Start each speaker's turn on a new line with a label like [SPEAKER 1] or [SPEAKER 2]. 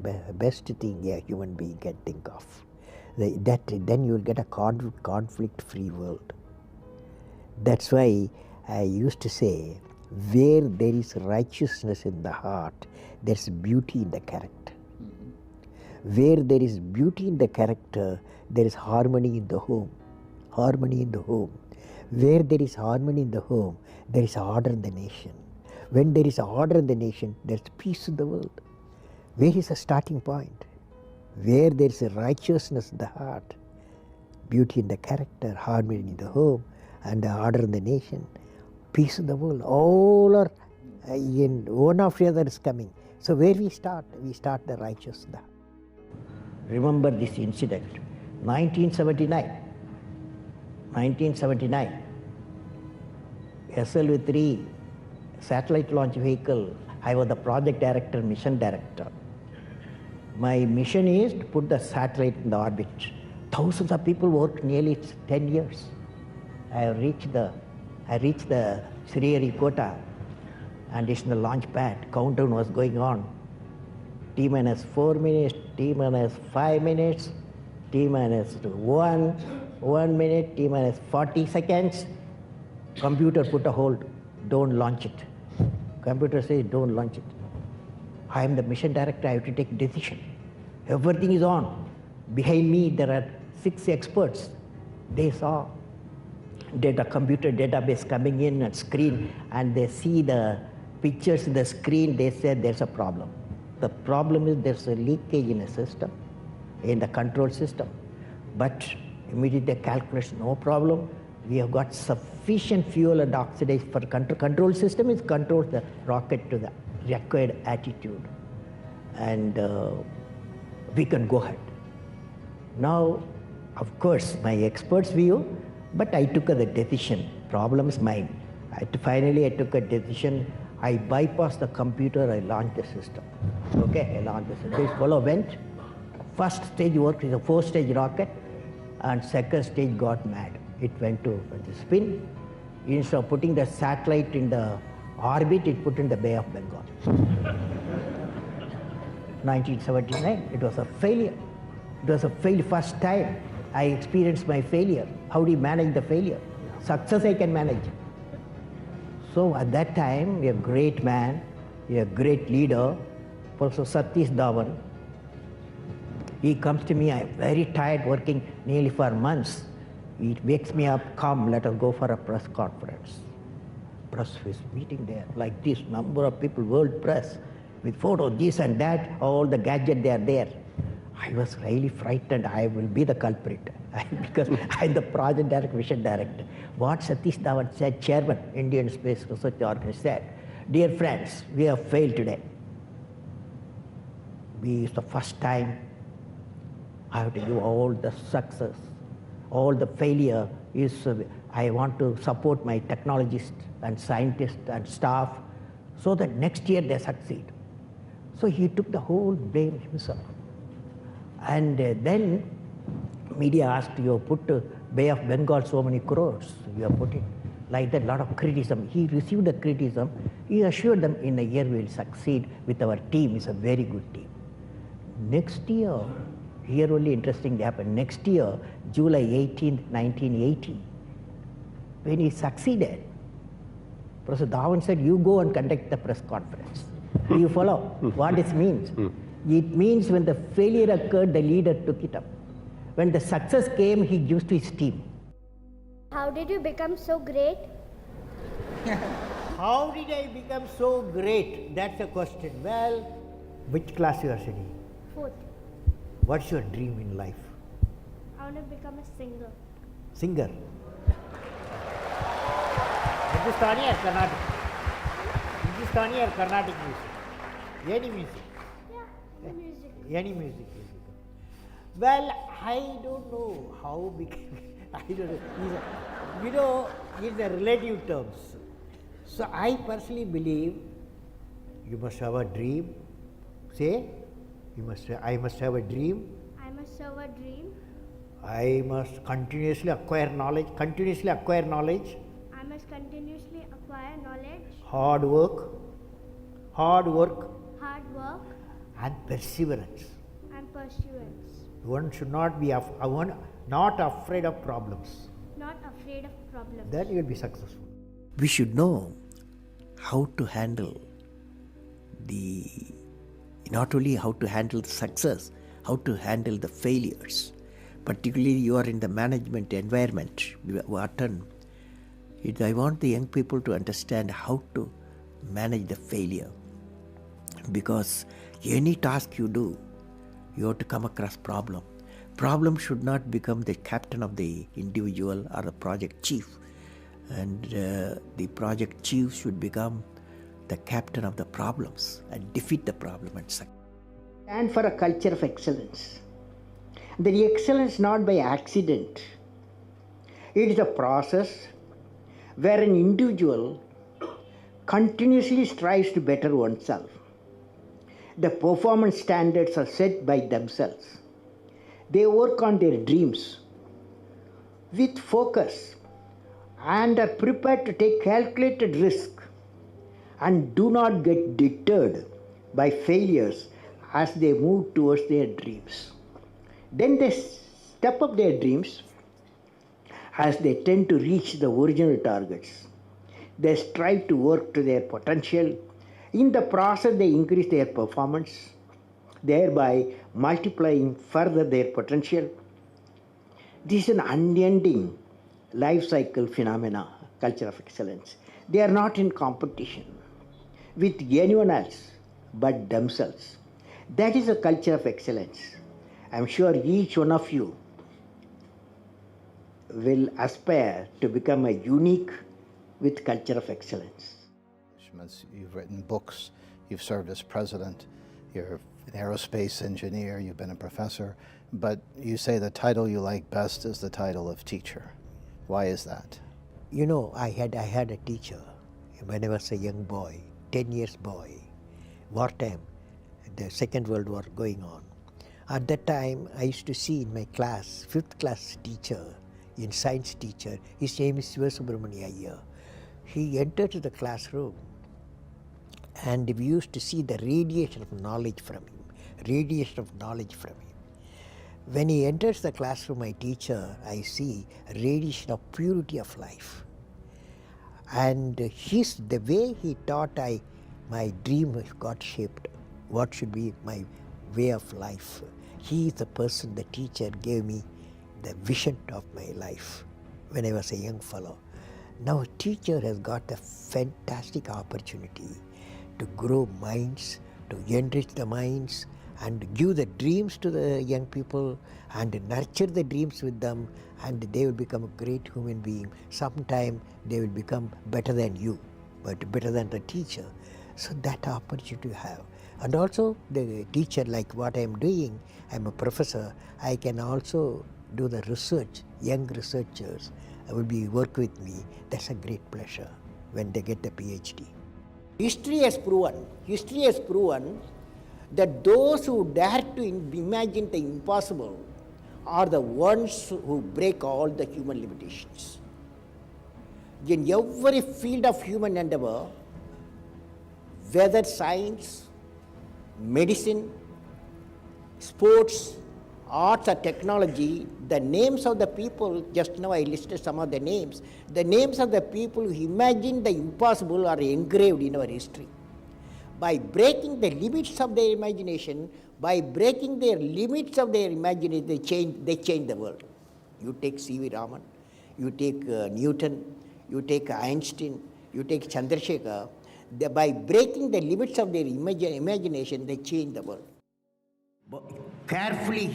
[SPEAKER 1] Best thing a human being can think of. Then you will get a conflict-free world. That's why I used to say, where there is righteousness in the heart, there's beauty in the character. Where there is beauty in the character, there is harmony in the home. Harmony in the home. Where there is harmony in the home, there is order in the nation. When there is order in the nation, there's peace in the world. Where is the starting point? Where there is a righteousness in the heart, beauty in the character, harmony in the home, and the order in the nation, peace in the world, all are in one after the other is coming. So where we start? We start the righteousness. Remember this incident, 1979, SLV-3 satellite launch vehicle, I was the project director, mission director. My mission is to put the satellite in the orbit. Thousands of people worked nearly 10 years. I reached the Sriharikota and it's in the launch pad. Countdown was going on. T-minus 4 minutes, T-minus 5 minutes, T-minus 1 minute, T-minus 40 seconds. Computer put a hold, don't launch it. Computer says don't launch it. I am the mission director, I have to take decision. Everything is on. Behind me there are 6 experts. They saw computer database coming in and screen, and they see the pictures in the screen. They said there's a problem. The problem is there's a leakage in a system, in the control system. But immediately calculation, no problem. We have got sufficient fuel and oxidation for control system is controls the rocket to the required attitude, and we can go ahead. Now, of course, my expert's view, but I took the decision. Problem is mine. Finally, I took a decision. I bypassed the computer, I launched the system. Okay, I launched the system. This fellow went. First stage worked is a 4-stage rocket, and second stage got mad. It went to the spin. Instead of putting the satellite in the orbit, it put in the Bay of Bengal. 1979, it was a failure. It was a failure. First time I experienced my failure. How do you manage the failure? Success I can manage. So at that time, a great man, a great leader, Professor Satish Dhawan, he comes to me, I'm very tired working nearly for months. He wakes me up, come, let us go for a press conference. Press is meeting there, like this, number of people, world press, with photos, this and that, all the gadgets, they are there. I was really frightened, I will be the culprit, because I'm the project director, mission director. What Satish Dhawan said, chairman, Indian Space Research Organization, said, dear friends, we have failed today. It's the first time I have to give all the success, all the failure is, I want to support my technologists and scientists and staff so that next year they succeed. So he took the whole blame himself. And then media asked, you have put Bay of Bengal so many crores, you have put it. Like that, a lot of criticism. He received the criticism. He assured them in a year we will succeed with our team. It's a very good team. Next year, here only interesting happened. Next year, July 18th, 1980, when he succeeded, Professor Dhawan said, you go and conduct the press conference. Do you follow what it means? It means when the failure occurred, the leader took it up. When the success came, he gives to his team.
[SPEAKER 2] How did you become so great?
[SPEAKER 1] How did I become so great? That's the question. Well, which class you are studying?
[SPEAKER 2] 4th.
[SPEAKER 1] What's your dream in life?
[SPEAKER 2] I want to become a singer.
[SPEAKER 1] Singer. Hindustani or Carnatic? Hindustani or Carnatic music? Any music?
[SPEAKER 2] Yeah, music.
[SPEAKER 1] Any music. Well, I don't know how big. I don't know. It's a relative terms. So I personally believe you must have a dream. Say, I must have a dream.
[SPEAKER 2] I must have a dream.
[SPEAKER 1] I must continuously acquire knowledge.
[SPEAKER 2] I must continuously acquire knowledge.
[SPEAKER 1] Hard work.
[SPEAKER 2] Hard work.
[SPEAKER 1] and perseverance.
[SPEAKER 2] and pursuance.
[SPEAKER 1] One should not be not afraid of problems.
[SPEAKER 2] Not afraid of problems.
[SPEAKER 1] Then you will be successful.
[SPEAKER 3] We should know how to handle not only how to handle the success, how to handle the failures. Particularly you are in the management environment, Wharton. I want the young people to understand how to manage the failure. Because any task you do, you have to come across problem. Problem should not become the captain of the individual or the project chief. And the project chief should become the captain of the problems and defeat the problem and succeed.
[SPEAKER 1] And for a culture of excellence. The excellence not by accident. It is a process where an individual continuously strives to better oneself. The performance standards are set by themselves. They work on their dreams with focus and are prepared to take calculated risk and do not get deterred by failures as they move towards their dreams. Then they step up their dreams as they tend to reach the original targets. They strive to work to their potential. In the process, they increase their performance, thereby multiplying further their potential. This is an unending life cycle phenomena, culture of excellence. They are not in competition with anyone else but themselves. That is a culture of excellence. I am sure each one of you will aspire to become a unique with culture of excellence.
[SPEAKER 4] You've written books, you've served as president, you're an aerospace engineer, you've been a professor, but you say the title you like best is the title of teacher. Why is that?
[SPEAKER 3] You know, I had a teacher when I was a young boy, 10 years boy, wartime, the Second World War going on. At that time, I used to see in my class, 5th class teacher, in science teacher, his name is Subramania Iyer. He entered the classroom and we used to see the radiation of knowledge from him, When he enters the classroom, my teacher, I see radiation of purity of life. And the way he taught, my dream got shaped. What should be my way of life? He is the person, the teacher gave me the vision of my life when I was a young fellow. Now a teacher has got a fantastic opportunity to grow minds, to enrich the minds, and give the dreams to the young people and nurture the dreams with them, and they will become a great human being. Sometime they will become better than you, but better than the teacher. So that opportunity you have. And also the teacher, like what I am doing, I am a professor, I can also do the research. Young researchers will work with me. That's a great pleasure when they get the PhD. History has proven that those who dare to imagine the impossible are the ones who break all the human limitations. In every field of human endeavor, whether science, medicine, sports, arts or technology, the names of the people, just now I listed some of the names of the people who imagined the impossible are engraved in our history. By breaking the limits of their imagination, they change the world. You take C.V. Raman, you take Newton, you take Einstein, you take Chandrasekhar. By breaking the limits of their imagination, they change the world. Carefully